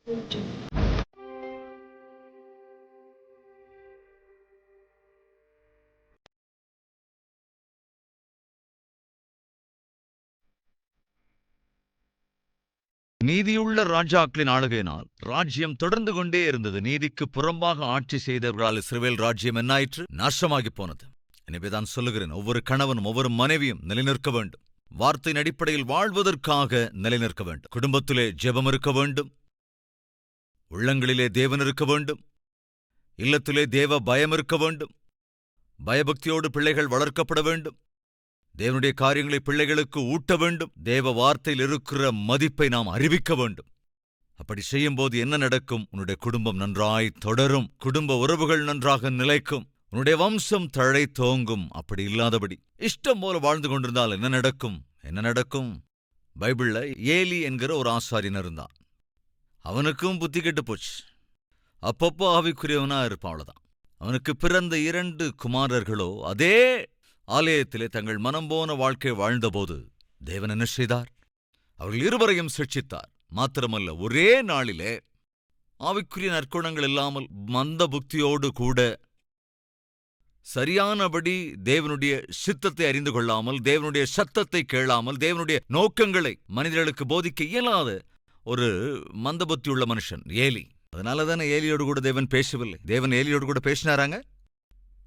நீதியுள்ள ராஜாக்களின் ஆளுகையினால் ராஜ்யம் தொடர்ந்து கொண்டே இருந்தது. நீதிக்கு புறம்பாக ஆட்சி செய்தவர்களால் இஸ்ரவேல் ராஜ்யம் என்னாயிற்று? நாசமாகி போனது. எனவேதான் சொல்லுகிறேன், ஒவ்வொரு கணவனும் ஒவ்வொரு மனைவியும் நிலைநிற்க வேண்டும். வார்த்தையின் அடிப்படையில் வாழ்வதற்காக நிலைநிற்க வேண்டும். குடும்பத்திலே ஜெபம் இருக்க வேண்டும். உள்ளங்களிலே தேவன் இருக்க வேண்டும். இல்லத்திலே தேவ பயம் இருக்க வேண்டும். பயபக்தியோடு பிள்ளைகள் வளர்க்கப்பட வேண்டும். தேவனுடைய காரியங்களை பிள்ளைகளுக்கு ஊட்ட வேண்டும். தேவ வார்த்தையில் இருக்கிற மதிப்பை நாம் அறிவிக்க வேண்டும். அப்படி செய்யும்போது என்ன நடக்கும்? உன்னுடைய குடும்பம் நன்றாய் தொடரும். குடும்ப உறவுகள் நன்றாக நிலைக்கும். உன்னுடைய வம்சம் தழை தோங்கும். அப்படி இல்லாதபடி இஷ்டம் போல வாழ்ந்து கொண்டிருந்தால் என்ன நடக்கும்? என்ன நடக்கும்? பைபிள்ல ஏலி என்கிற ஒரு ஆசாரியன் இருந்தான். அவனுக்கும் புத்தி கெட்டு போச்சு. அப்பப்போ ஆவிக்குரியவனா இருப்பான், அவ்வளவுதான். அவனுக்கு பிறந்த 2 குமாரர்களோ அதே ஆலயத்திலே தங்கள் மனம் போன வாழ்க்கை வாழ்ந்தபோது தேவன் என்ன செய்தார்? அவர்கள் இருவரையும் சிட்சித்தார். மாத்திரமல்ல, ஒரே நாளிலே ஆவிக்குரிய நற்குணங்கள் இல்லாமல் மந்த புக்தியோடு கூட சரியானபடி தேவனுடைய சித்தத்தை அறிந்து கொள்ளாமல், தேவனுடைய சத்தத்தை கேளாமல், தேவனுடைய நோக்கங்களை மனிதர்களுக்கு போதிக்க இயலாத ஒரு மந்தபுத்தியுள்ள மனுஷன் ஏலி. அதனாலதானே ஏலியோடு கூட தேவன் பேசவில்லை. தேவன் ஏலியோடு கூட பேசினாராங்க.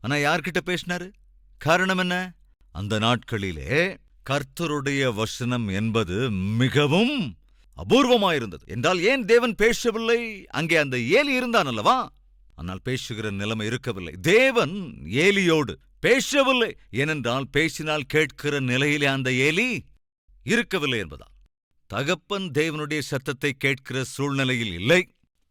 ஆனா யார்கிட்ட பேசினாரு? காரணம் என்ன? அந்த நாட்களிலே கர்த்தருடைய வசனம் என்பது மிகவும் அபூர்வமாயிருந்தது. என்றால் ஏன் தேவன் பேசவில்லை? அங்கே அந்த ஏலி இருந்தான் அல்லவா? ஆனால் பேசுகிற நிலைமை இருக்கவில்லை. தேவன் ஏலியோடு பேசவில்லை. ஏனென்றால் பேசினால் கேட்கிற நிலையிலே அந்த ஏலி இருக்கவில்லை என்பதால். தகப்பன் தேவனுடைய சத்தத்தை கேட்கிற சூழ்நிலையில் இல்லை.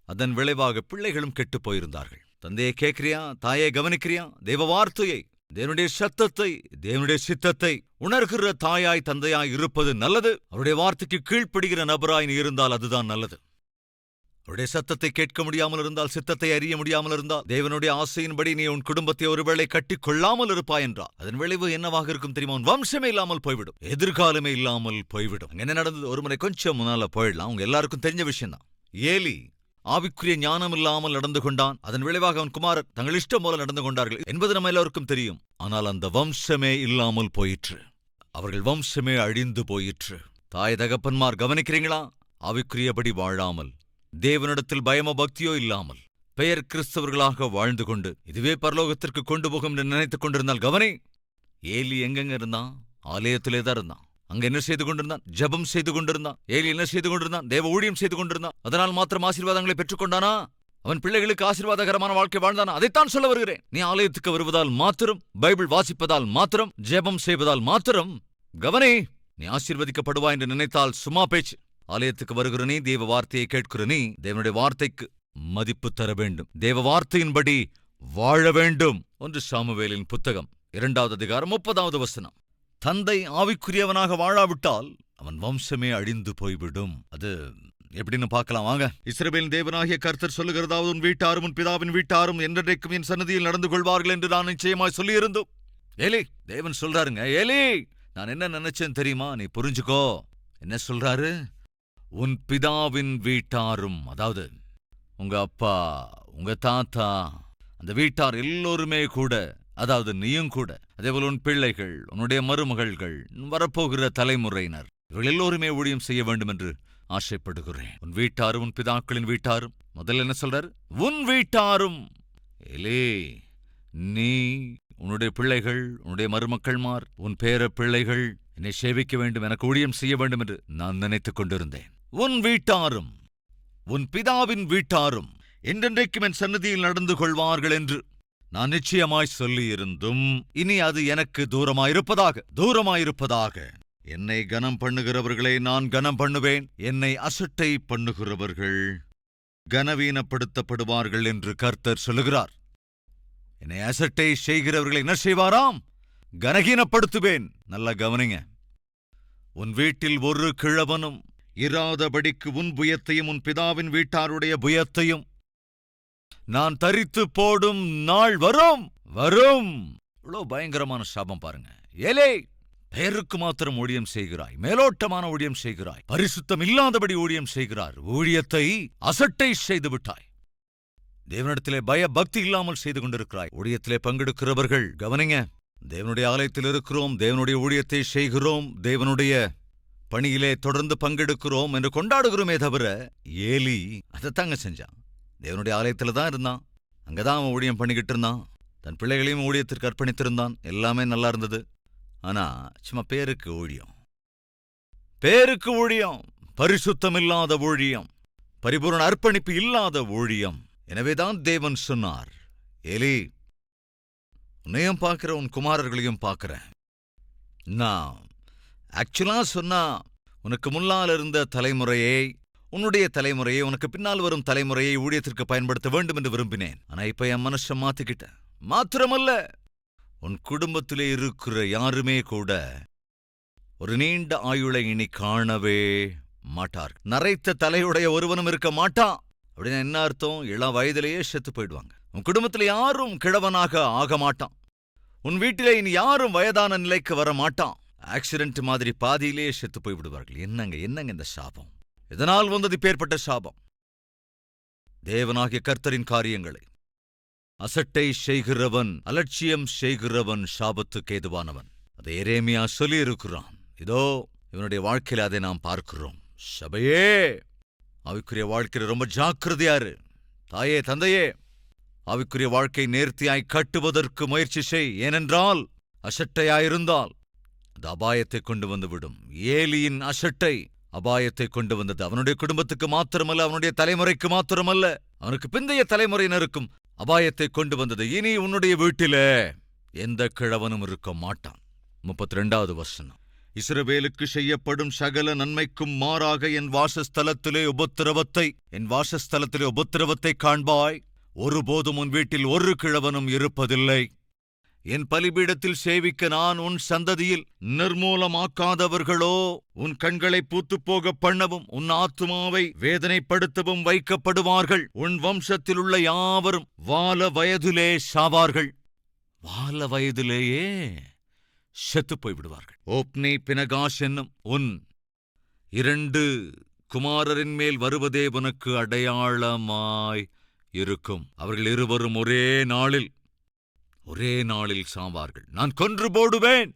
அதன் விளைவாக பிள்ளைகளும் கெட்டுப் போயிருந்தார்கள். தந்தையை கேட்கிறியா? தாயை கவனிக்கிறியா? தேவ வார்த்தையை, தேவனுடைய சத்தத்தை, தேவனுடைய சித்தத்தை உணர்கிற தாயாய் தந்தையாய் இருப்பது நல்லது. அவருடைய வார்த்தைக்கு கீழ்ப்படுகிற நபராய் நீ இருந்தால் அதுதான் நல்லது. அவருடைய சத்தத்தை கேட்க முடியாமல் இருந்தால், சித்தத்தை அறிய முடியாமல் இருந்தால், தேவனுடைய ஆசையின்படி நீ உன் குடும்பத்தை ஒருவேளை கட்டிக் கொள்ளாமல் இருப்பாய் என்றால் அதன் விளைவு என்னவாக இருக்கும் தெரியுமா? உன் வம்சமே இல்லாமல் போய்விடும். எதிர்காலமே இல்லாமல் போய்விடும். என்ன நடந்தது? ஒரு முறை கொஞ்சம் முன்னால போயிடலாம். அவங்க எல்லாருக்கும் தெரிஞ்ச விஷயம்தான். ஏலி ஆவிக்குரிய ஞானம் இல்லாமல் நடந்து கொண்டான். அதன் விளைவாக அவன் குமாரர் தங்கள் இஷ்டம் போல நடந்து கொண்டார்கள் என்பது நம்ம எல்லாருக்கும் தெரியும். ஆனால் அந்த வம்சமே இல்லாமல் போயிற்று. அவர்கள் வம்சமே அழிந்து போயிற்று. தாய் தகப்பன்மார் கவனிக்கிறீங்களா? ஆவிக்குரியபடி வாழாமல், தேவனிடத்தில் பயமோ பக்தியோ இல்லாமல், பெயர் கிறிஸ்தவர்களாக வாழ்ந்து கொண்டு இதுவே பரலோகத்திற்கு கொண்டு போகும் என்று நினைத்துக் கொண்டிருந்தால் கவனி. ஏலி எங்கெங்க இருந்தான்? ஆலயத்திலே தான் இருந்தான். அங்க என்ன செய்து கொண்டிருந்தான்? ஜெபம் செய்து கொண்டிருந்தான். ஏலி என்ன செய்து கொண்டிருந்தான்? தேவ ஊழியம் செய்து கொண்டிருந்தான். அதனால் மாத்திரம் ஆசீர்வாதங்களை பெற்றுக்கொண்டானா? அவன் பிள்ளைகளுக்கு ஆசீர்வாதகரமான வாழ்க்கை வாழ்ந்தானா? அதைத்தான் சொல்ல வருகிறேன். நீ ஆலயத்துக்கு வருவதால் மாத்திரம், பைபிள் வாசிப்பதால் மாத்திரம், ஜெபம் செய்வதால் மாத்திரம் கவனி, நீ ஆசீர்வதிக்கப்படுவா என்று நினைத்தால் சும்மா பேச்சு. ஆலயத்துக்கு வருகிற நீ, தேவ வார்த்தையை கேட்கிற நீ, தேவனுடைய வார்த்தைக்கு மதிப்பு தர வேண்டும். தேவ வார்த்தையின்படி வாழ வேண்டும். 1 சாமுவேலின் புத்தகம் 2வது அதிகாரம் 30வது வசனம். தந்தை ஆவிக்குரியவனாக வாழாவிட்டால் அவன் வம்சமே அழிந்து போய்விடும். அது எப்படின்னு பார்க்கலாம் வாங்க. இஸ்ரவேலின் தேவனாகிய கர்த்தர் சொல்லுகிறதாவது, உன் வீட்டாரும் உன் பிதாவின் வீட்டாரும் என்றைக்கும் என் சன்னதியில் நடந்து கொள்வார்கள் என்று நான் நிச்சயமாய் சொல்லியிருந்தோம். ஏலி, தேவன் சொல்றாருங்க, ஏலி நான் என்ன நினைச்சேன் தெரியுமா? நீ புரிஞ்சுக்கோ. என்ன சொல்றாரு? உன் பிதாவின் வீட்டாரும், அதாவது உங்க அப்பா, உங்க தாத்தா, அந்த வீட்டார் எல்லோருமே கூட, அதாவது நீயும் கூட, அதேபோல உன் பிள்ளைகள், உன்னுடைய மருமகள்கள், வரப்போகிற தலைமுறையினர், இவர்கள் எல்லோருமே ஊழியம் செய்ய வேண்டும் என்று ஆசைப்படுகிறேன். உன் வீட்டாரும் உன் பிதாக்களின் வீட்டாரும். முதல்ல என்ன சொல்றாரு? உன் வீட்டாரும். ஏலே, நீ, உன்னுடைய பிள்ளைகள், உன்னுடைய மருமக்கள்மார், உன் பேர பிள்ளைகள் என்னை சேவிக்க வேண்டும், எனக்கு ஊழியம் செய்ய வேண்டும் என்று நான் நினைத்துக் கொண்டிருந்தேன். உன் வீட்டாரும் உன் பிதாவின் வீட்டாரும் என்றென்றைக்கும் என் சன்னதியில் நடந்து கொள்வார்கள் என்று நான் நிச்சயமாய் சொல்லியிருந்தும், இனி அது எனக்கு தூரமாயிருப்பதாக. என்னை கனம் பண்ணுகிறவர்களை நான் கனம் பண்ணுவேன், என்னை அசட்டை பண்ணுகிறவர்கள் கனவீனப்படுத்தப்படுவார்கள் என்று கர்த்தர் சொல்லுகிறார். என்னை அசட்டை செய்கிறவர்களை என்ன செய்வாராம்? கனகீனப்படுத்துவேன். நல்லா கவனிங்க. உன் வீட்டில் ஒரு கிழவனும் இராதபடிக்கு உன் புயத்தையும் உன் பிதாவின் வீட்டாருடைய புயத்தையும் நான் தரித்து போடும் நாள் வரும். இவ்வளவு பயங்கரமான சாபம் பாருங்க. ஏலே, பெயருக்கு மாத்திரம் ஊழியம் செய்கிறாய், மேலோட்டமான ஊழியம் செய்கிறாய், பரிசுத்தம் இல்லாதபடி ஊழியம் செய்கிறார், ஊழியத்தை அசட்டை செய்து விட்டாய். தேவனிடத்திலே பய பக்தி இல்லாமல் செய்து கொண்டிருக்கிறாய். ஊழியத்திலே பங்கெடுக்கிறவர்கள் கவனிங்க, தேவனுடைய ஆலயத்தில் இருக்கிறோம், தேவனுடைய ஊழியத்தை செய்கிறோம், தேவனுடைய பணியிலே தொடர்ந்து பங்கெடுக்கிறோம் என்று கொண்டாடுகிறோமே தவிர, ஏலி அதைத்தாங்க செஞ்சான். தேவனுடைய ஆலயத்துல தான் இருந்தான், அங்கதான் அவன் ஊழியம் பண்ணிக்கிட்டு இருந்தான், தன் பிள்ளைகளையும் ஊழியத்திற்கு அர்ப்பணித்திருந்தான், எல்லாமே நல்லா இருந்தது. ஆனா சும்மா பேருக்கு ஊழியம், பேருக்கு ஊழியம், பரிசுத்தமில்லாத ஊழியம், பரிபூரண அர்ப்பணிப்பு இல்லாத ஊழியம். எனவேதான் தேவன் சொன்னார், ஏலி, உன்னையும் பார்க்கிற, உன் குமாரர்களையும் பார்க்கிறேன். நான் ஆக்சுவலா சொன்னா உனக்கு முன்னால் இருந்த தலைமுறையை, உன்னுடைய தலைமுறையை, உனக்கு பின்னால் வரும் தலைமுறையை ஊழியத்திற்கு பயன்படுத்த வேண்டும் என்று விரும்பினேன். ஆனா இப்ப என் மனசை மாத்திக்கிட்டேன். மாத்திரமல்ல, உன் குடும்பத்திலே இருக்கிற யாருமே கூட ஒரு நீண்ட ஆயுளை இனி காணவே மாட்டார். நரைத்த தலையுடைய ஒருவனும் இருக்க மாட்டான். அப்படின்னா என்ன அர்த்தம்? இளம் வயதிலேயே செத்து போயிடுவாங்க. உன் குடும்பத்தில் யாரும் கிழவனாக ஆக மாட்டான். உன் வீட்டிலே இனி யாரும் வயதான நிலைக்கு வர மாட்டான். ஆக்சிடென்ட் மாதிரி பாதியிலேயே செத்து போய்விடுவார்கள். என்னங்க இந்த சாபம்? இதனால் வந்தது பேர்பட்ட சாபம். தேவனாகிய கர்த்தரின் காரியங்களை அசட்டை செய்கிறவன், அலட்சியம் செய்கிறவன் சாபத்துக்கு ஏதுவானவன். அதை எரேமியா சொல்லியிருக்கிறான். இதோ இவனுடைய வாழ்க்கையில அதை நாம் பார்க்கிறோம். சபையே, ஆவிக்குரிய வாழ்க்கையில் ரொம்ப ஜாக்கிரதையாரு. தாயே, தந்தையே, ஆவிக்குரிய வாழ்க்கை நேர்த்தியாய் கட்டுவதற்கு முயற்சி செய். ஏனென்றால் அசட்டையாயிருந்தால் அது அபாயத்தை கொண்டு வந்துவிடும். ஏலியின் அசட்டை அபாயத்தை கொண்டு வந்தது. அவனுடைய குடும்பத்துக்கு மாத்திரமல்ல, அவனுடைய தலைமுறைக்கு மாத்திரமல்ல, அவனுக்கு பிந்தைய தலைமுறையினருக்கும் அபாயத்தை கொண்டு வந்தது. இனி உன்னுடைய வீட்டிலே எந்த கிழவனும் இருக்க மாட்டான். 32வது வசனம். இஸ்ரவேலுக்கு செய்யப்படும் சகல நன்மைக்கும் மாறாக என் வாசஸ்தலத்திலே உபத்திரவத்தை காண்பாய். ஒருபோதும் உன் வீட்டில் ஒரு கிழவனும் இருப்பதில்லை. என் பலிபீடத்தில் சேவிக்க நான் உன் சந்ததியில் நிர்மூலமாக்காதவர்களோ உன் கண்களை பூத்துப்போக பண்ணவும் உன் ஆத்துமாவை வேதனைப்படுத்தவும் வைக்கப்படுவார்கள். உன் வம்சத்தில் உள்ள யாவரும் வால வயதிலே சாவார்கள். வால வயதிலேயே செத்து போய்விடுவார்கள். ஓப்னி பினகாஷ் என்னும் உன் 2 குமாரரின் மேல் வருவதே உனக்கு அடையாளமாய் இருக்கும். அவர்கள் இருவரும் ஒரே நாளில் சாவார்கள். நான் கொன்று போடுவேன்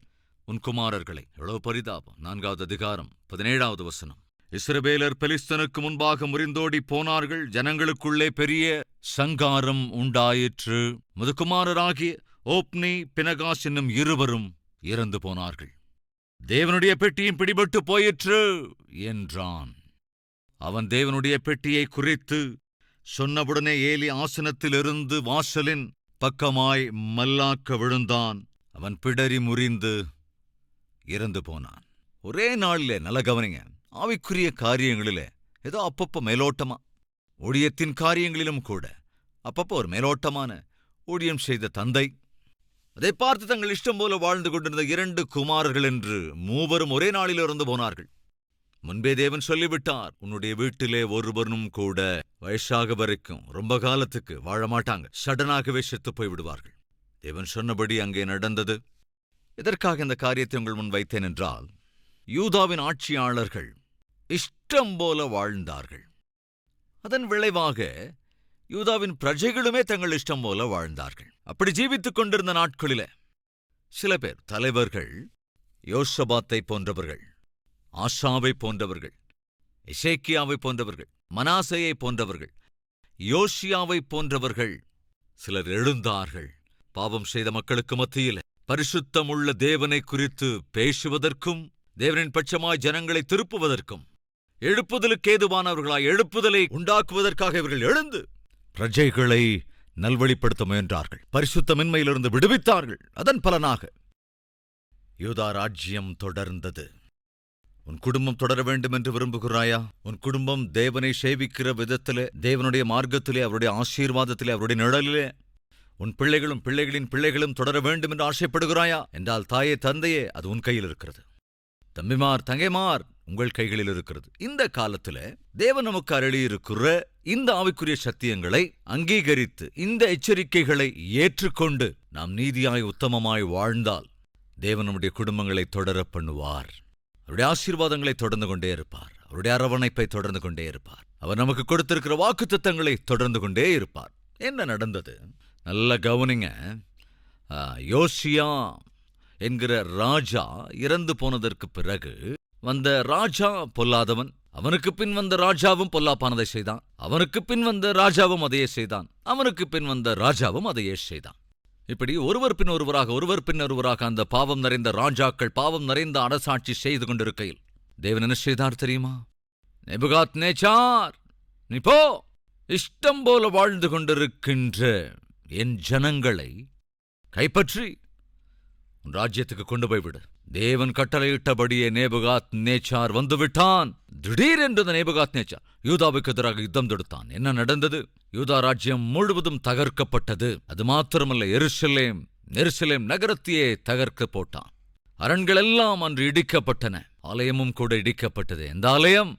உன் குமாரர்களை. எவ்வளவு பரிதாபம். 4வது அதிகாரம் 17வது வசனம். இஸ்ரவேலர் பெலிஸ்தனுக்கு முன்பாக முறிந்தோடி போனார்கள். ஜனங்களுக்குள்ளே பெரிய சங்காரம் உண்டாயிற்று. முதுகுமாரராகிய ஓப்னி பினகாஷ் என்னும் இருவரும் இறந்து போனார்கள். தேவனுடைய பெட்டியும் பிடிபட்டு போயிற்று என்றான். அவன் தேவனுடைய பெட்டியை குறித்து சொன்னவுடனே ஏலி ஆசனத்திலிருந்து வாசலின் பக்கமாய் மல்லாக்க விழுந்தான். அவன் பிடரி முறிந்து இறந்து போனான். ஒரே நாளிலே, நல்ல கவனிங்க, ஆவிக்குரிய காரியங்களிலே ஏதோ அப்பப்போ மேலோட்டமா, ஊழியத்தின் காரியங்களிலும் கூட அப்பப்போ ஒரு மேலோட்டமான ஊழியம் செய்த தந்தை, அதை பார்த்து தங்கள் இஷ்டம் போல வாழ்ந்து கொண்டிருந்த 2 குமாரர்கள் என்று மூவரும் ஒரே நாளில் இறந்து போனார்கள். முன்பே தேவன் சொல்லிவிட்டார், உன்னுடைய வீட்டிலே ஒருவனும் கூட வயசாக வரைக்கும் ரொம்ப காலத்துக்கு வாழ மாட்டாங்க, சடனாகவே செத்து போய்விடுவார்கள். தேவன் சொன்னபடி அங்கே நடந்தது. எதற்காக இந்த காரியத்தை உங்கள் முன் வைத்தேன் என்றால், யூதாவின் ஆட்சியாளர்கள் இஷ்டம் போல வாழ்ந்தார்கள். அதன் விளைவாக யூதாவின் பிரஜைகளுமே தங்கள் இஷ்டம் போல வாழ்ந்தார்கள். அப்படி ஜீவித்துக் கொண்டிருந்த நாட்களிலே சில பேர் தலைவர்கள், யோசபாத்தை போன்றவர்கள், ஆஷாவை போன்றவர்கள், எசேக்கியாவை போன்றவர்கள், மனாசேயை போன்றவர்கள், யோசியாவை போன்றவர்கள் சிலர் எழுந்தார்கள். பாவம் செய்த மக்களுக்கு மத்தியில் பரிசுத்தமுள்ள தேவனை குறித்து பேசுவதற்கும், தேவனின் பட்சமாய் ஜனங்களை திருப்புவதற்கும், எழுப்புதலுக்கு ஏதுவானவர்களாய் எழுப்புதலை உண்டாக்குவதற்காக இவர்கள் எழுந்து பிரஜைகளை நல்வழிப்படுத்த முயன்றார்கள். பரிசுத்தமின்மையிலிருந்து விடுவித்தார்கள். அதன் பலனாக யூதா ராஜ்யம் தொடர்ந்தது. உன் குடும்பம் தொடர வேண்டும் என்று விரும்புகிறாயா? உன் குடும்பம் தேவனை சேவிக்கிற விதத்திலே, தேவனுடைய மார்க்கத்திலே, அவருடைய ஆசீர்வாதத்திலே, அவருடைய நிழலிலே உன் பிள்ளைகளும் பிள்ளைகளின் பிள்ளைகளும் தொடர வேண்டும் என்று ஆசைப்படுகிறாயா என்றால், தாயே, தந்தையே, அது உன் கையில் இருக்கிறது. தம்பிமார், தங்கைமார், உங்கள் கைகளில் இருக்கிறது. இந்த காலத்துல தேவன் நமக்கு அருளியிருக்கிற இந்த ஆவிக்குரிய சத்தியங்களை அங்கீகரித்து, இந்த எச்சரிக்கைகளை ஏற்றுக்கொண்டு நாம் நீதியாய் உத்தமமாய் வாழ்ந்தால் தேவன் நம்முடைய குடும்பங்களை தொடர பண்ணுவார். அவருடைய ஆசீர்வாதங்களை தொடர்ந்து கொண்டே இருப்பார். அவருடைய அரவணைப்பை தொடர்ந்து கொண்டே இருப்பார். அவர் நமக்கு கொடுத்திருக்கிற வாக்குத்தத்தங்களை தொடர்ந்து கொண்டே இருப்பார். என்ன நடந்தது? நல்ல கவனிங்க. யோசியா என்கிற ராஜா இறந்து போனதற்கு பிறகு வந்த ராஜா பொல்லாதவன். அவனுக்கு பின் வந்த ராஜாவும் பொல்லாப்பானதை செய்தான். அவனுக்கு பின் வந்த ராஜாவும் அதையே செய்தான். அவனுக்கு பின் வந்த ராஜாவும் அதையே செய்தான். இப்படி ஒருவர் பின் ஒருவராக அந்த பாவம் நிறைந்த ராஜாக்கள், பாவம் நிறைந்த அரசாட்சி செய்து கொண்டிருக்கையில் தேவன் என்ன செய்தார் தெரியுமா? நேபுகாத்நேச்சார், நீ போ, இஷ்டம் போல வாழ்ந்து கொண்டிருக்கின்ற என் ஜனங்களை கைப்பற்றி உன் ராஜ்யத்துக்கு கொண்டு போய்விடு. தேவன் கட்டளையிட்டபடியே நேபுகாத்நேச்சார் வந்துவிட்டான். திடீரென்று நேபுகாத்நேச்சார் யூதாவுக்கு எதிராக யுத்தம் தொடுத்தான். என்ன நடந்தது? யூதா ராஜ்யம் முழுவதும் தகர்க்கப்பட்டது. அது மாத்திரமல்ல, எருசலேம் நகரத்தையே தகர்க்க போட்டான். அரண்கள் எல்லாம் அன்று இடிக்கப்பட்டன. ஆலயமும் கூட இடிக்கப்பட்டது. எந்த ஆலயம்?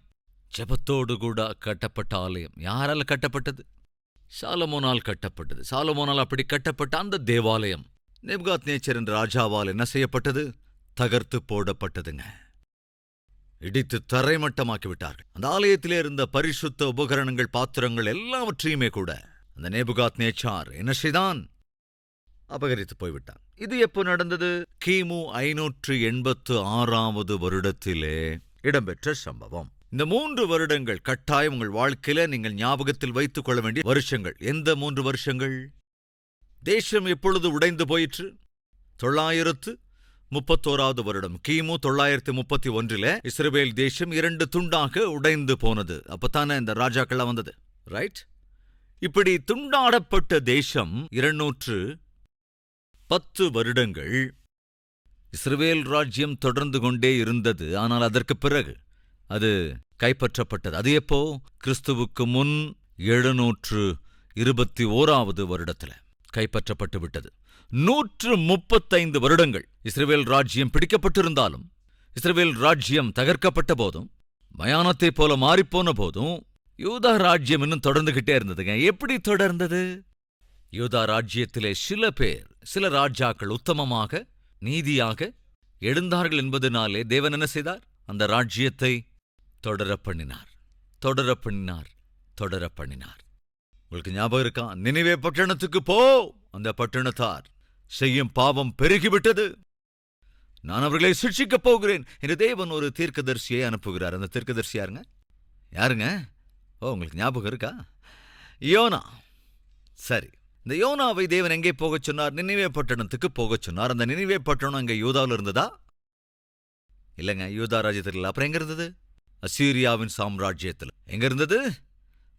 ஜெபத்தோடு கூட கட்டப்பட்ட ஆலயம். யாரால் கட்டப்பட்டது? சாலமோனால் கட்டப்பட்டது. சாலமோனால் அப்படி கட்டப்பட்ட அந்த தேவாலயம் நேபுகாத்நேச்சர் என்ற ராஜாவால் என்ன செய்யப்பட்டது? தகர்த்து போடப்பட்டதுங்க. இடித்து தரைமட்டமாக்கி விட்டார்கள். அந்த ஆலயத்திலே இருந்த பரிசுத்த உபகரணங்கள், பாத்திரங்கள் எல்லாவற்றையுமே கூட அந்த நேபுகாத்நேச்சார் என்ன செய்தான்? அபகரித்து போய்விட்டான். இது எப்போ நடந்தது? கிமு 586 வருடத்திலே இடம்பெற்ற சம்பவம். இந்த 3 வருடங்கள் கட்டாயம் உங்கள் வாழ்க்கையில நீங்கள் ஞாபகத்தில் வைத்துக் கொள்ள வேண்டிய வருஷங்கள். எந்த 3 வருஷங்கள்? தேசம் எப்பொழுது உடைந்து போயிற்று? 931 வருடம், கிமு 931 இஸ்ரவேல் தேசம் 2 துண்டாக உடைந்து போனது. அப்பத்தானே இந்த ராஜாக்கள்லாம் வந்தது, ரைட்? இப்படி துண்டாடப்பட்ட தேசம் 210 வருடங்கள் இஸ்ரவேல் ராஜ்யம் தொடர்ந்து கொண்டே இருந்தது. ஆனால் அதற்கு பிறகு அது கைப்பற்றப்பட்டது. அது எப்போ? கிறிஸ்துவுக்கு முன் 721 வருடத்தில் கைப்பற்றப்பட்டு விட்டது. 135 வருடங்கள் இஸ்ரவேல் ராஜ்யம் பிடிக்கப்பட்டிருந்தாலும், இஸ்ரவேல் ராஜ்யம் தகர்க்கப்பட்ட போதும், மயானத்தைப் போல மாறிப்போன போதும் யூதா ராஜ்யம் இன்னும் தொடர்ந்துகிட்டே இருந்ததுங்க. எப்படி தொடர்ந்தது? யூதா ராஜ்யத்திலே சில ராஜாக்கள் உத்தமமாக, நீதியாக எழுந்தார்கள் என்பதனாலே தேவன் என்ன செய்தார்? அந்த ராஜ்யத்தை தொடர பண்ணினார். உங்களுக்கு ஞாபகம் இருக்கா? நினிவே பட்டணத்துக்கு போ, அந்த பட்டணத்தார் செய்யும் பாவம் பெருகிவிட்டது, நான் அவர்களை சிட்சிக்கப் போகிறேன் என்று தேவன் ஒரு தீர்க்கதரிசியை அனுப்புகிறார். அந்த தீர்க்கதரிசி யாருங்க? உங்களுக்கு ஞாபகம் இருக்கா? யோனா. சரி, இந்த யோனாவை தேவன் எங்கே போகச் சொன்னார்? நினிவே பட்டணத்துக்கு போகச் சொன்னார். அந்த நினிவே பட்டணம் அங்கே யூதாவில் இருந்ததா? இல்லைங்க, யூதா ராஜ்யத்தில் இல்லை. அப்புறம் எங்க இருந்தது? அசீரியாவின் சாம்ராஜ்யத்தில். எங்க இருந்தது?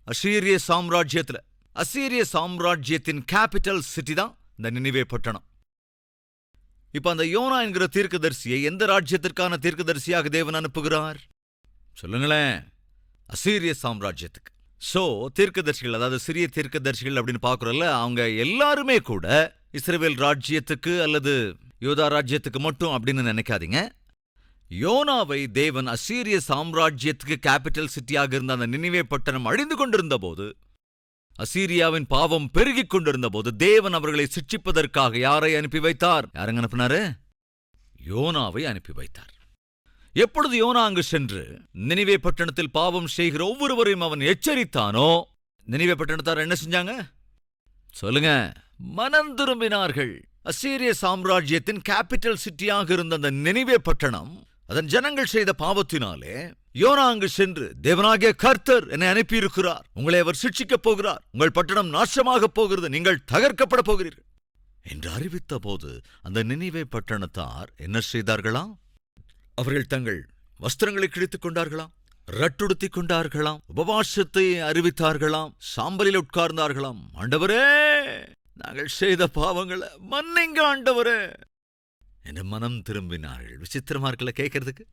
அசீரிய சாம்ராஜ்யத்தில். அசீரிய சாம்ராஜ்யத்தின் கேபிட்டல் சிட்டி தான் இந்த நினிவே பட்டணம். இப்ப அந்த யோனா என்கிற தீர்க்கதரிசியை எந்த ராஜ்யத்திற்கான தீர்க்கதரிசியாக தேவன் அனுப்புகிறார்? சொல்லுங்களேன். அசீரிய சாம்ராஜ்யத்துக்கு. தீர்க்கதரிசிகள், அதாவது சிறிய தீர்க்கதரிசிகள் அப்படின்னு பார்க்குறோம்ல, அவங்க எல்லாருமே கூட இஸ்ரவேல் ராஜ்யத்துக்கு அல்லது யூதா ராஜ்யத்துக்கு மட்டும் அப்படின்னு நினைக்காதீங்க. யோனாவை தேவன் அசீரிய சாம்ராஜ்யத்துக்கு கேபிட்டல் சிட்டியாக இருந்த அந்த நினிவே பட்டணம் அழிந்து கொண்டிருந்த போது, அசீரியாவின் பாவம் பெருகிக் கொண்டிருந்த போது தேவன் அவர்களை சிட்சிப்பதற்காக யாரை அனுப்பி வைத்தார்? யாருங்க அனுப்பினாரு? யோனாவை அனுப்பி வைத்தார். எப்பொழுது யோனா அங்கு சென்று நினிவே பட்டணத்தில் பாவம் செய்கிற ஒவ்வொருவரையும் அவன் எச்சரித்தானோ, நினிவே பட்டணத்தார் என்ன செஞ்சாங்க? சொல்லுங்க. மனம் திரும்பினார்கள். அசீரிய சாம்ராஜ்யத்தின் கேபிட்டல் சிட்டியாக இருந்த அந்த நினிவே பட்டணம், அதன் ஜனங்கள் செய்த பாவத்தினாலே யோனா அங்கு சென்று, தேவனாகிய கர்த்தர் என்னை அனுப்பியிருக்கிறார், உங்களை அவர் சிட்சிக்கப் போகிறார், உங்கள் பட்டணம் நாசமாகப் போகிறது, நீங்கள் தகர்க்கப்பட போகிறீர்கள் என்று அறிவித்த போது அந்த நினிவே பட்டணத்தார் என்ன செய்தார்களாம்? அவர்கள் தங்கள் வஸ்திரங்களை கிழித்துக் கொண்டார்களாம், ரட்டுடுத்திக் கொண்டார்களாம், உபவாசத்தை அறிவித்தார்களாம், சாம்பலில் உட்கார்ந்தார்களாம். ஆண்டவரே, நாங்கள் செய்த பாவங்களை மன்னிங்க ஆண்டவரே என்று மனம் திரும்பினார்கள். விசித்திரமா இருக்கல கேட்கறதுக்கு.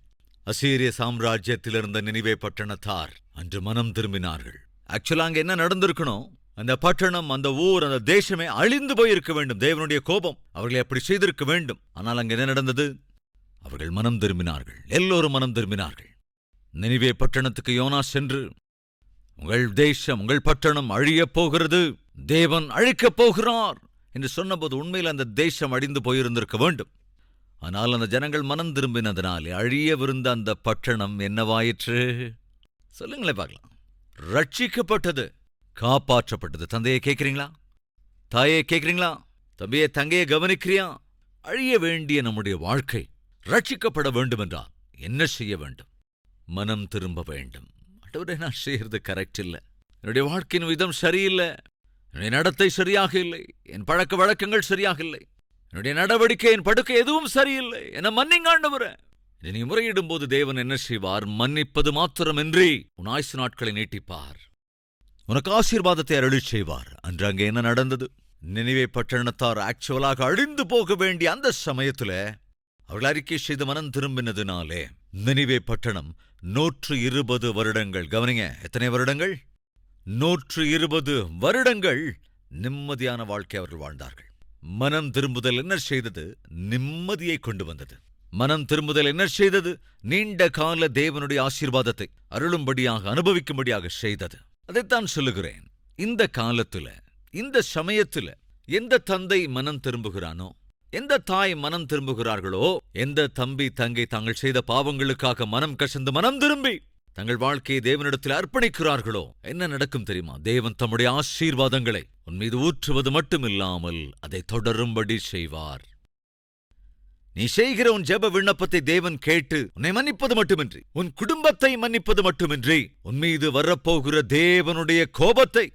அசீரிய சாம்ராஜ்யத்தில் இருந்த நினிவே பட்டணத்தார் அன்று மனம் திரும்பினார்கள். ஆக்சுவலா அங்க என்ன நடந்திருக்கணும்? அந்த பட்டணம், அந்த ஊர், அந்த தேசமே அழிந்து போயிருக்க வேண்டும். தேவனுடைய கோபம் அவர்களை அப்படி செய்திருக்க வேண்டும். ஆனால் அங்க என்ன நடந்தது? அவர்கள் மனம் திரும்பினார்கள். எல்லோரும் மனம் திரும்பினார்கள். நினிவே பட்டணத்துக்கு யோனா சென்று, உங்கள் தேசம், உங்கள் பட்டணம் அழியப் போகிறது, தேவன் அழிக்கப் போகிறார் என்று சொன்னபோது உண்மையில் அந்த தேசம் அழிந்து போயிருந்திருக்க வேண்டும். ஆனால் அந்த ஜனங்கள் மனம் திரும்பினதினாலே அழியவிருந்த அந்த பட்டணம் என்னவாயிற்று? சொல்லுங்களே பார்க்கலாம். ரட்சிக்கப்பட்டது, காப்பாற்றப்பட்டது. தந்தையை கேட்கிறீங்களா? தாயை கேட்கிறீங்களா? தம்பியை தங்கையை கவனிக்கிறியா? அழிய வேண்டிய நம்முடைய வாழ்க்கை ரட்சிக்கப்பட வேண்டுமென்றால் என்ன செய்ய வேண்டும்? மனம் திரும்ப வேண்டும். ஆண்டவரே, நான் செய்யறது கரெக்ட் இல்லை, என்னுடைய வாழ்க்கையின் விதம் சரியில்லை, என்னுடைய நடத்தை சரியாக இல்லை, என் பழக்க வழக்கங்கள் சரியாக இல்லை, என்னுடைய நடவடிக்கை, என் படுக்கை எதுவும் சரியில்லை, என்ன மன்னிங்க ஆண்டவரே. நீ முறையிடும் போது தேவன் என்ன செய்வார்? மன்னிப்பது மாத்திரமின்றி உன் ஆயுசு நாட்களை நீட்டிப்பார், உனக்கு ஆசீர்வாதத்தை அருளிச் செய்வார். அன்று அங்கே என்ன நடந்தது? நினிவே பட்டணத்தார் ஆக்சுவலாக அழிந்து போக வேண்டிய அந்த சமயத்துல அவர்கள் அறிக்கை செய்து மனம் திரும்பினதுனாலே நினிவே பட்டணம் 120 வருடங்கள், கவனிங்க, எத்தனை வருடங்கள்? 120 வருடங்கள் நிம்மதியான வாழ்க்கை அவர்கள் வாழ்ந்தார்கள். மனம் திரும்புதல் என்ன செய்தது? நிம்மதியை கொண்டு வந்தது. மனம் திரும்புதல் என்ன செய்தது? நீண்ட கால தேவனுடைய ஆசீர்வாதத்தை அருளும்படியாக, அனுபவிக்கும்படியாக செய்தது. அதைத்தான் சொல்லுகிறேன். இந்த காலத்துல, இந்த சமயத்துல எந்த தந்தை மனம் திரும்புகிறானோ, எந்த தாய் மனம் திரும்புகிறார்களோ, எந்த தம்பி தங்கை தாங்கள் செய்த பாவங்களுக்காக மனம் கசந்து மனம் திரும்பி தங்கள் வாழ்க்கையை தேவனிடத்தில் அர்ப்பணிக்கிறார்களோ, என்ன நடக்கும் தெரியுமா? தேவன் தம்முடைய ஆசீர்வாதங்களை உன் மீது ஊற்றுவது மட்டுமில்லாமல் அதை தொடரும்படி செய்வார். நீ செய்கிற உன் ஜெப விண்ணப்பத்தை தேவன் கேட்டு உன்னை மன்னிப்பது மட்டுமின்றி, உன் குடும்பத்தை மன்னிப்பது மட்டுமின்றி, உன் மீது வரப்போகிற தேவனுடைய கோபத்தை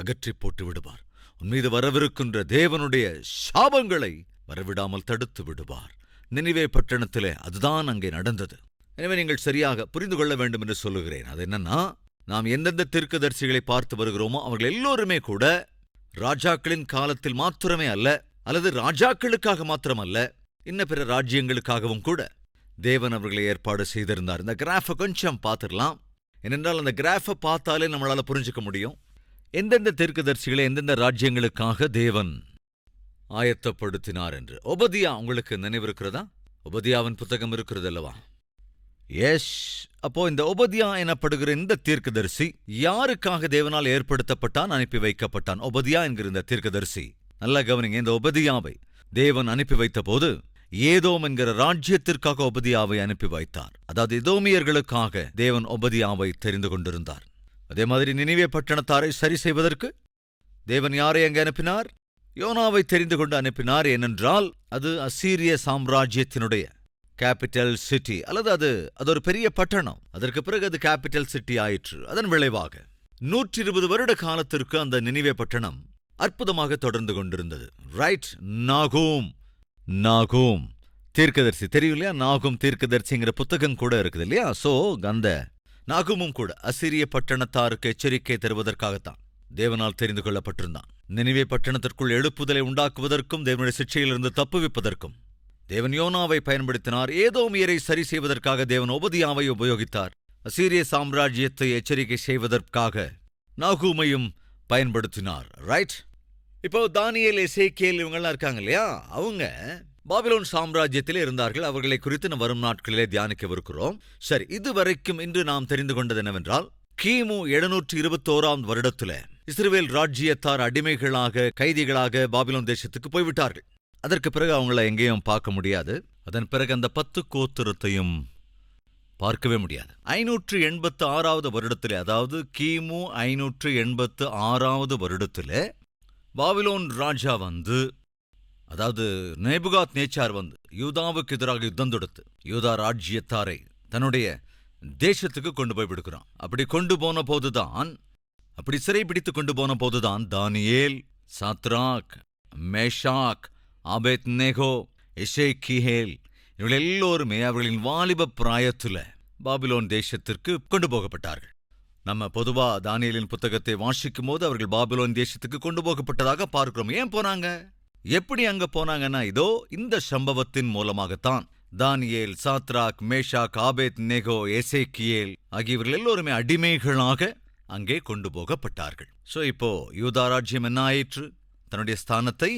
அகற்றி போட்டு விடுவார். உன் மீது வரவிருக்கின்ற தேவனுடைய சாபங்களை வரவிடாமல் தடுத்து விடுவார். நினிவே பட்டணத்திலே அதுதான் அங்கே நடந்தது. எனவே நீங்கள் சரியாக புரிந்து கொள்ள வேண்டும் என்று சொல்லுகிறேன். அது என்னன்னா, நாம் எந்தெந்த தீர்க்கதரிசிகளை பார்த்து வருகிறோமோ அவர்கள் எல்லோருமே கூட ராஜாக்களின் காலத்தில் மாத்திரமே அல்ல, அல்லது ராஜாக்களுக்காக மாத்திரமல்ல, இன்ன பிற ராஜ்யங்களுக்காகவும் கூட தேவன் அவர்களை ஏற்பாடு செய்திருந்தார். இந்த கிராஃபை கொஞ்சம் பார்த்துடலாம். ஏனென்றால் அந்த கிராஃபை பார்த்தாலே நம்மளால புரிஞ்சுக்க முடியும் எந்தெந்த தீர்க்கதரிசிகளை எந்தெந்த ராஜ்யங்களுக்காக தேவன் ஆயத்தப்படுத்தினார் என்று. ஒபதியா உங்களுக்கு நினைவிருக்கிறதா? ஒபதியாவின் புத்தகம் இருக்கிறது அல்லவா? எஸ். அப்போ இந்த ஒபதியா எனப்படுகிற இந்த தீர்க்கதரிசி யாருக்காக தேவனால் ஏற்படுத்தப்பட்டான், அனுப்பி வைக்கப்பட்டான்? ஒபதியா என்கிற இந்த தீர்க்கதரிசி, நல்லா கவனிங்க, இந்த ஒபதியாவை தேவன் அனுப்பி வைத்த போது ஏதோம் என்கிற ராஜ்யத்திற்காக ஒபதியாவை அனுப்பி வைத்தார். அதாவது எதோமியர்களுக்காக தேவன் ஒபதியாவை தெரிந்து கொண்டிருந்தார். அதே மாதிரி நினிவே பட்டணத்தாரை சரி செய்வதற்கு தேவன் யாரை அங்கே அனுப்பினார்? யோனாவை தெரிந்து கொண்டு அனுப்பினார். ஏனென்றால் அது அசீரிய சாம்ராஜ்யத்தினுடைய கேபிட்டல் சிட்டி, அல்லது அது ஒரு பெரிய பட்டணம். அதற்கு பிறகு அது கேபிட்டல் சிட்டி ஆயிற்று. அதன் விளைவாக 120 வருட காலத்திற்கு அந்த நினிவே பட்டணம் அற்புதமாக தொடர்ந்து கொண்டிருந்தது. ரைட். நாகூம் தீர்க்கதரிசி தெரியும் இல்லையா? நாகூம் தீர்க்கதரிசிங்கிற புத்தகம் கூட இருக்குது இல்லையா? சோ அந்த நாகூமும் கூட அசீரிய பட்டணத்தாருக்கு எச்சரிக்கை தருவதற்காகத்தான் தேவனால் தெரிந்து கொள்ளப்பட்டிருந்தான். நினிவே பட்டணத்திற்குள் எழுப்புதலை உண்டாக்குவதற்கும் தேவனுடைய சிக்ஷையிலிருந்து தப்புவிப்பதற்கும் தேவன் யோனாவை பயன்படுத்தினார். ஏதோமியரை சரி செய்வதற்காக தேவன் ஒபதியாவை உபயோகித்தார். அசீரிய சாம்ராஜ்யத்தை எச்சரிக்கை செய்வதற்காக நாகூமையும் பயன்படுத்தினார். ரைட். இப்போ தானியேல், எசேக்கியேல் இவங்கெல்லாம் இருக்காங்க இல்லையா? அவங்க பாபிலோன் சாம்ராஜ்யத்திலே இருந்தார்கள். அவர்களை குறித்து வரும் நாட்களிலே தியானிக்கவிருக்கிறோம். சரி, இதுவரைக்கும் இன்று நாம் தெரிந்து கொண்டது என்னவென்றால், கிமு 721 வருடத்துல இஸ்ரவேல் ராஜ்யத்தார் அடிமைகளாக, கைதிகளாக பாபிலோன் தேசத்துக்கு போய்விட்டார்கள். அதற்கு பிறகு அவங்கள எங்கேயும் பார்க்க முடியாது. அதன் பிறகு அந்த 10 கோத்திரத்தையும் பார்க்கவே முடியாது. 586 வருடத்திலே, அதாவது கிமு 586 வருடத்திலே பாபிலோன் ராஜா வந்து, அதாவது நேபுகாத் நேச்சார் வந்து யூதாவுக்கு எதிராக யுத்தம் தொடுத்து யூதா ராஜ்யத்தாரை தன்னுடைய தேசத்துக்கு கொண்டு போய் விடுக்கிறான். அப்படி கொண்டு போன போதுதான், அப்படி சிறைபிடித்து கொண்டு போன போதுதான் தானியேல், சாத்ராக், மேஷாக், ஆபேத்நேகோ, எசேக்கியேல் இவர்கள் எல்லோருமே அவர்களின் வாலிப பிராயத்துல பாபிலோன் தேசத்திற்கு கொண்டு போகப்பட்டார்கள். நம்ம பொதுவா தானியேலின் புத்தகத்தை வாசிக்கும் போது அவர்கள் பாபிலோன் தேசத்துக்கு கொண்டு போகப்பட்டதாக பார்க்கிறோம். ஏன் போனாங்க? எப்படி அங்க போனாங்கன்னா, இதோ இந்த சம்பவத்தின் மூலமாகத்தான் தானியேல், சாத்ராக், மேஷாக், ஆபேத்நேகோ, எசேக்கியேல் ஆகியவர்கள் எல்லோருமே அடிமைகளாக அங்கே கொண்டு போகப்பட்டார்கள். சோ இப்போ யூதா ராஜ்யம் என்ன ஆயிற்று? தன்னுடைய ஸ்தானத்தை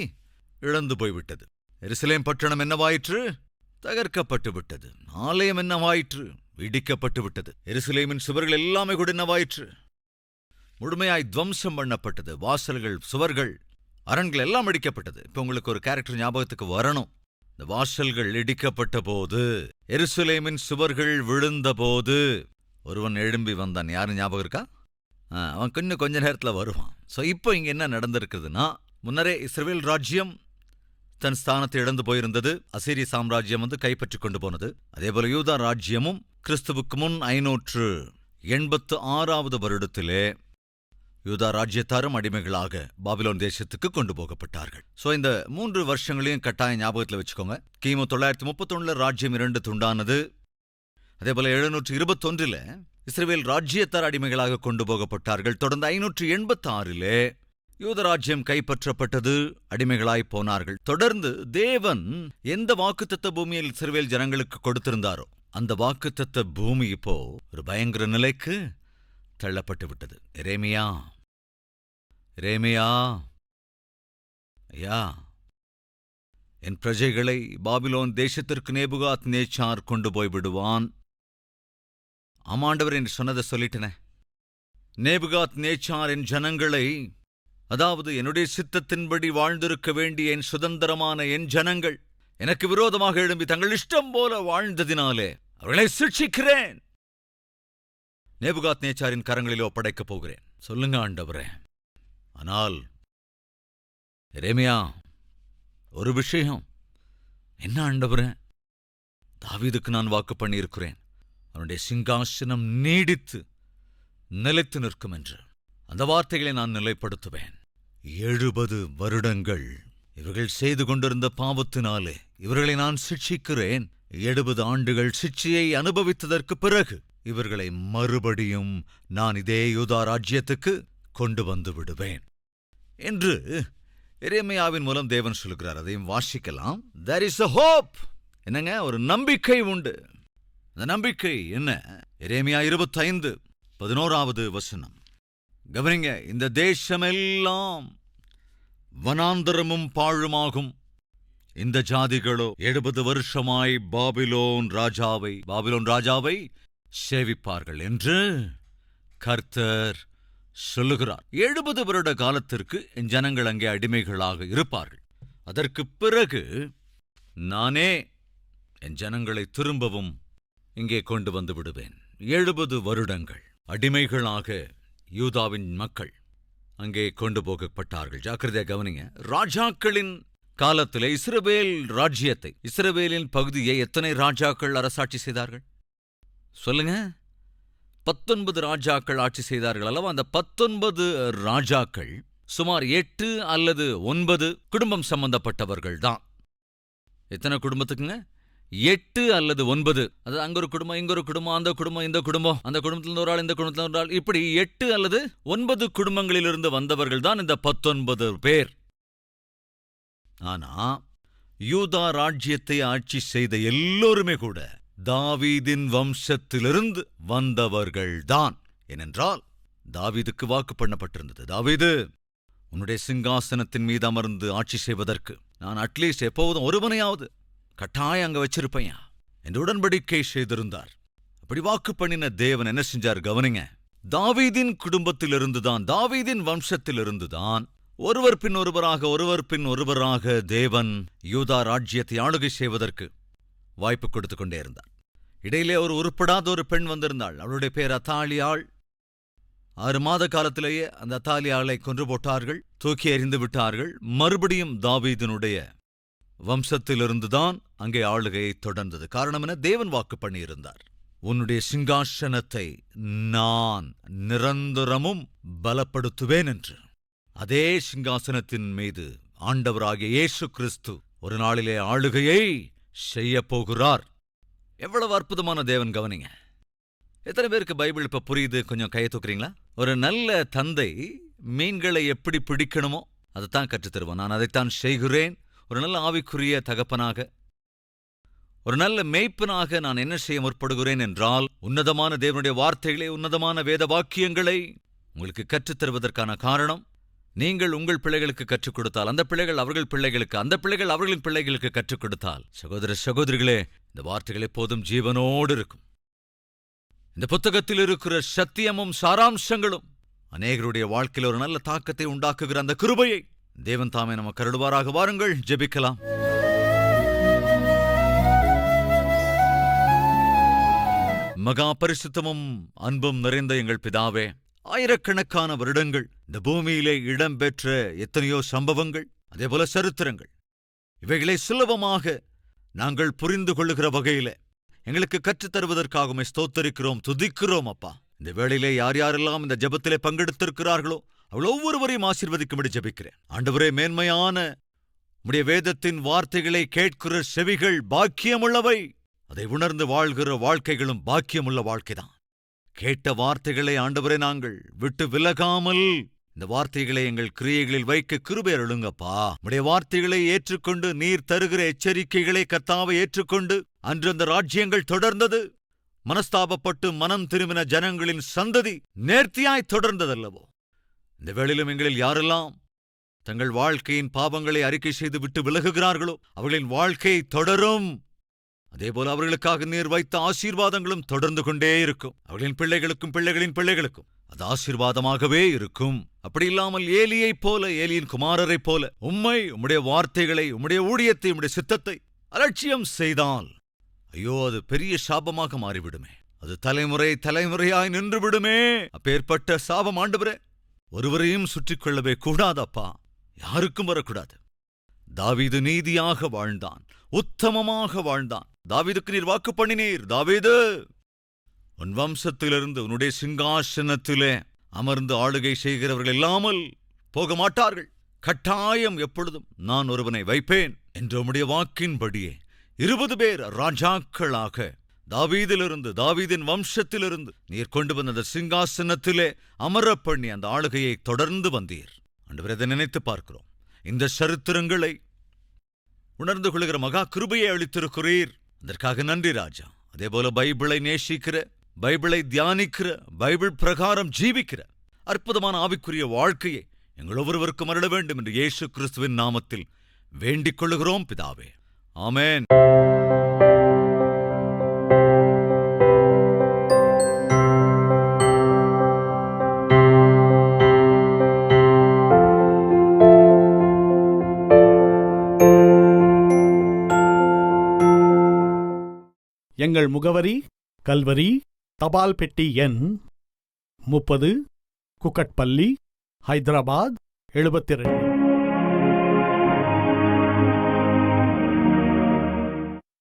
இழந்து போய்விட்டது. எருசலேம் பட்டணம் என்னவாயிற்று? தகர்க்கப்பட்டு விட்டது. ஆலயம் என்னவாயிற்று? இடிக்கப்பட்டு விட்டது. எருசலேமின் சுவர்கள் எல்லாமே கூட என்னவாயிற்று? முழுமையாய் துவம்சம் பண்ணப்பட்டது. வாசல்கள், சுவர்கள், அரண்கள் எல்லாம் இடிக்கப்பட்டது. இப்ப உங்களுக்கு ஒரு கேரக்டர் ஞாபகத்துக்கு வரணும். இந்த வாசல்கள் இடிக்கப்பட்ட போது, எருசலேமின் சுவர்கள் விழுந்தபோது ஒருவன் எழும்பி வந்தான். யாரு ஞாபகம் இருக்கா? அவன் கொஞ்ச நேரத்தில் வருவான். ஸோ இப்போ இங்கே என்ன நடந்திருக்குதுன்னா, முன்னரே இஸ்ரவேல் ராஜ்யம் தன் ஸ்தானத்தை இழந்து போயிருந்தது. அசீரிய சாம்ராஜ்யம் கைப்பற்றி கொண்டு போனது. அதேபோல யூதா ராஜ்யமும் கிறிஸ்துவுக்கு முன் 586வது வருடத்திலே யூதா ராஜ்யத்தாரும் அடிமைகளாக பாபிலோன் தேசத்துக்கு கொண்டு போகப்பட்டார்கள். ஸோ இந்த 3 வருஷங்களையும் கட்டாய ஞாபகத்தில் வச்சுக்கோங்க. கிமு 931 ராஜ்யம் 2 துண்டானது. அதேபோல 721 இஸ்ரவேல் ராஜ்யத்தார் அடிமைகளாக கொண்டு போகப்பட்டார்கள். தொடர்ந்து 586 யூத ராஜ்யம் கைப்பற்றப்பட்டது, அடிமைகளாய் போனார்கள். தொடர்ந்து தேவன் எந்த வாக்குத்தத்த பூமியில் இஸ்ரவேல் ஜனங்களுக்கு கொடுத்திருந்தாரோ அந்த வாக்குத்தத்த பூமி இப்போ ஒரு பயங்கர நிலைக்கு தள்ளப்பட்டு விட்டது. எரேமியா ஐயா, என் பிரஜைகளை பாபிலோன் தேசத்திற்கு நேபுகாத் நேச்சார் கொண்டு போய் விடுவான். ஆமாண்டவர் என்று சொன்னதை சொல்லிட்டனே. நேபுகாத் நேச்சார் என் ஜனங்களை, அதாவது என்னுடைய சித்தத்தின்படி வாழ்ந்திருக்க வேண்டிய என் சுதந்திரமான என் ஜனங்கள் எனக்கு விரோதமாக எழும்பி தங்கள் இஷ்டம் போல வாழ்ந்ததினாலே அவர்களை சிட்சிக்கிறேன். நேபுகாத் நேச்சாரின் கரங்களில் ஒப்படைக்கப் போகிறேன். சொல்லுங்க ஆண்டவரே. ஆனால் எரேமியா, ஒரு விஷயம். என்ன ஆண்டவரே? தாவீதுக்கு நான் வாக்கு பண்ணியிருக்கிறேன், அவனுடைய சிங்காசனம் நீடித்து நிலைத்து நிற்கும் என்று. அந்த வார்த்தைகளை நான் நிலைப்படுத்துவேன். 70 வருடங்கள் இவர்கள் செய்து கொண்டிருந்த பாவத்தினாலே இவர்களை நான் சிட்சிக்கிறேன். 70 ஆண்டுகள் சிட்சையை அனுபவித்ததற்கு பிறகு இவர்களை மறுபடியும் நான் இதே யூதா ராஜ்யத்துக்கு கொண்டு வந்து விடுவேன் என்று எரேமியாவின் மூலம் தேவன் சொல்கிறார். அதையும் வாசிக்கலாம். There is a hope. என்னங்க? ஒரு நம்பிக்கை உண்டு. அந்த நம்பிக்கை என்ன? எரேமியா 25:11 வசனம். கவனிங்க. இந்த தேசமெல்லாம் வனாந்தரமும் பாழுமாகும். இந்த ஜாதிகளோ 70 வருஷமாய் பாபிலோன் ராஜாவை சேவிப்பார்கள் என்று கர்த்தர் சொல்லுகிறார். 70 வருட காலத்திற்கு என் ஜனங்கள் அங்கே அடிமைகளாக இருப்பார்கள். அதற்கு பிறகு நானே என் ஜனங்களை திரும்பவும் இங்கே கொண்டு வந்து விடுவேன். 70 வருடங்கள் அடிமைகளாக யூதாவின் மக்கள் அங்கே கொண்டு போகப்பட்டார்கள். ஜாக்கிரதையா கவனிங்க. ராஜாக்களின் காலத்திலே இஸ்ரவேல் ராஜ்யத்தை, இஸ்ரவேலின் பகுதியை எத்தனை ராஜாக்கள் அரசாட்சி செய்தார்கள் சொல்லுங்க? 19 ராஜாக்கள் ஆட்சி செய்தார்கள் அல்லவா? அந்த 19 ராஜாக்கள் சுமார் 8 அல்லது 9 குடும்பம் சம்பந்தப்பட்டவர்கள் தான். எத்தனை குடும்பத்துக்குங்க? 8 அல்லது 9. அது அங்க ஒரு குடும்பம், இங்க ஒரு குடும்பம், அந்த குடும்பம், இந்த குடும்பம், அந்த குடும்பத்திலிருந்து ஒரு ஆள், இந்த குடும்பத்தில் ஒரு ஆள், இப்படி 8 அல்லது 9 குடும்பங்களிலிருந்து வந்தவர்கள் தான் இந்த 19 பேர். ஆனா யூதா ராஜ்யத்தை ஆட்சி செய்த எல்லோருமே கூட தாவீதின் வம்சத்திலிருந்து வந்தவர்கள்தான். ஏனென்றால் தாவீதுக்கு வாக்கு பண்ணப்பட்டிருந்தது, தாவீது உன்னுடைய சிங்காசனத்தின் மீது அமர்ந்து ஆட்சி செய்வதற்கு நான் அட்லீஸ்ட் எப்போதும் ஒருவனையாவது கட்டாயம் அங்க வச்சிருப்பையா என்று உடன்படிக்கை செய்திருந்தார். அப்படி வாக்கு பண்ணின தேவன் என்ன செஞ்சார் கவனிங்க. தாவீதின் குடும்பத்திலிருந்துதான், தாவீதின் வம்சத்திலிருந்துதான் ஒருவர் பின் ஒருவராக தேவன் யூதா ராஜ்யத்தை ஆளுகை செய்வதற்கு வாய்ப்பு கொடுத்து கொண்டே இருந்தார். இடையிலே ஒரு உருப்படாத ஒரு பெண் வந்திருந்தாள். அவளுடைய பேர் அத்தாலியாள். 6 மாத காலத்திலேயே அந்த அத்தாலியாளை கொன்று போட்டார்கள், தூக்கி எறிந்து விட்டார்கள். மறுபடியும் தாவீதினுடைய வம்சத்திலிருந்துதான் அங்கே ஆளுகையை தொடர்ந்தது. காரணம் என தேவன் வாக்கு பண்ணியிருந்தார். உன்னுடைய சிங்காசனத்தை நான் நிரந்தரமும் பலப்படுத்துவேன் என்று. அதே சிங்காசனத்தின் மீது ஆண்டவராகிய இயேசு கிறிஸ்து ஒரு நாளிலே ஆளுகையை செய்யப் போகிறார். எவ்வளவு அற்புதமான தேவன் கவனிங்க. எத்தனை பேருக்கு பைபிள் இப்ப புரியுது? கொஞ்சம் கையை தூக்குறீங்களா? ஒரு நல்ல தந்தை மீன்களை எப்படி பிடிக்கணுமோ அதைத்தான் கற்றுத்தருவான். நான் அதைத்தான் செய்கிறேன். ஒரு நல்ல ஆவிக்குரிய தகப்பனாக, ஒரு நல்ல மேய்ப்பனாக நான் என்ன செய்ய முற்படுகிறேன் என்றால், உன்னதமான தேவனுடைய வார்த்தைகளை, உன்னதமான வேத வாக்கியங்களை உங்களுக்கு கற்றுத்தருவதற்கான காரணம், நீங்கள் உங்கள் பிள்ளைகளுக்கு கற்றுக் கொடுத்தால், அந்த பிள்ளைகள் அவர்கள் பிள்ளைகளுக்கு, அந்த பிள்ளைகள் அவர்களின் பிள்ளைகளுக்கு கற்றுக் கொடுத்தால், சகோதர சகோதரிகளே, இந்த வார்த்தைகள் எப்போதும் ஜீவனோடு இருக்கும். இந்த புத்தகத்தில் இருக்கிற சத்தியமும் சாராம்சங்களும் அநேகருடைய வாழ்க்கையில் ஒரு நல்ல தாக்கத்தை உண்டாக்குகிற அந்த கிருபையை தேவன் தாமே நமக்கு அருள்வாராக. வாருங்கள் ஜெபிக்கலாம். மகா பரிசுத்தமும் அன்பும் நிறைந்த எங்கள் பிதாவே, ஆயிரக்கணக்கான வருடங்கள் இந்த பூமியிலே இடம்பெற்ற எத்தனையோ சம்பவங்கள், அதேபோல சரித்திரங்கள், இவைகளை சுலபமாக நாங்கள் புரிந்து கொள்ளுகிற வகையில எங்களுக்கு கற்றுத்தருவதற்காகவே ஸ்தோத்தரிக்கிறோம், துதிக்கிறோம் அப்பா. இந்த வேளையிலே யார் யாரெல்லாம் இந்த ஜெபத்திலே பங்கெடுத்திருக்கிறார்களோ அவள் ஒவ்வொருவரையும் ஆசீர்வதிக்கும்படி ஜெபிக்கிறேன். ஆண்டவரே, மேன்மையான உம்முடைய வேதத்தின் வார்த்தைகளை கேட்கிற செவிகள் பாக்கியமுள்ளவை, அதை உணர்ந்து வாழ்கிற வாழ்க்கைகளும் பாக்கியமுள்ள வாழ்க்கைதான். கேட்ட வார்த்தைகளை ஆண்டவரே நாங்கள் விட்டு விலகாமல் இந்த வார்த்தைகளை எங்கள் கிரியைகளில் வைக்க கிருபை அருளுங்கப்பா. உம்முடைய வார்த்தைகளை ஏற்றுக்கொண்டு நீர் தருகிற எச்சரிக்கைகளை கர்த்தாவை ஏற்றுக்கொண்டு அன்று அந்த ராஜ்யங்கள் தொடர்ந்தது. மனஸ்தாபப்பட்டு மனம் திரும்பின ஜனங்களின் சந்ததி நேர்த்தியாய் தொடர்ந்ததல்லவோ. இந்த வேளையிலும் எங்களில் யாரெல்லாம் தங்கள் வாழ்க்கையின் பாவங்களை அறிக்கை செய்து விட்டு விலகுகிறார்களோ அவர்களின் வாழ்க்கை தொடரும். அதேபோல அவர்களுக்காக நீர் வைத்த ஆசீர்வாதங்களும் தொடர்ந்து கொண்டே இருக்கும். அவர்களின் பிள்ளைகளுக்கும் பிள்ளைகளின் பிள்ளைகளுக்கும் அது ஆசீர்வாதமாகவே இருக்கும். அப்படி இல்லாமல் ஏலியைப் போல, ஏலியின் குமாரரைப் போல உம்மை, உம்முடைய வார்த்தைகளை, உம்முடைய ஊழியத்தை, உம்முடைய சித்தத்தை அலட்சியம் செய்தால் ஐயோ, அது பெரிய சாபமாக மாறிவிடுமே. அது தலைமுறை தலைமுறையாய் நின்று விடுமே. அப்பேற்பட்ட சாபம் ஆண்டவரே ஒருவரையும் சுற்றிக் கொள்ளவே கூடாதப்பா, யாருக்கும் வரக்கூடாது. தாவீது நீதியாக வாழ்ந்தான், உத்தமமாக வாழ்ந்தான். தாவீதுக்கு நீர் வாக்கு பண்ணினீர், தாவீது உன் வம்சத்திலிருந்து உன்னுடைய சிங்காசனத்திலே அமர்ந்து ஆளுகை செய்கிறவர்கள் இல்லாமல் போக மாட்டார்கள். கட்டாயம் எப்பொழுதும் நான் ஒருவனை வைப்பேன் என்ற உம்முடைய வாக்கின்படியே 20 பேர் ராஜாக்களாக தாவீதிலிருந்து, தாவீதின் வம்சத்திலிருந்து நீர் கொண்டு வந்த அந்த சிங்காசனத்திலே அமரப் பண்ணி அந்த ஆளுகையை தொடர்ந்து வந்தீர். ஆண்டவரே, இதை நினைத்து பார்க்கிறோம். இந்த சரித்திரங்களை உணர்ந்து கொள்கிற மகா கிருபையை அளித்திருக்கிறீர். அதற்காக நன்றி ராஜா. அதேபோல பைபிளை நேசிக்கிற, பைபிளை தியானிக்கிற, பைபிள் பிரகாரம் ஜீவிக்கிற அற்புதமான ஆவிக்குரிய வாழ்க்கையை எங்கள் ஒவ்வொருவருக்கும் அருள வேண்டும் என்று இயேசு கிறிஸ்துவின் நாமத்தில் வேண்டிக் கொள்ளுகிறோம் பிதாவே. ஆமென். எங்கள் முகவரி: கல்வரி, தபால் பெட்டி எண் 30, குக்கட்பள்ளி, ஹைதராபாத் 72.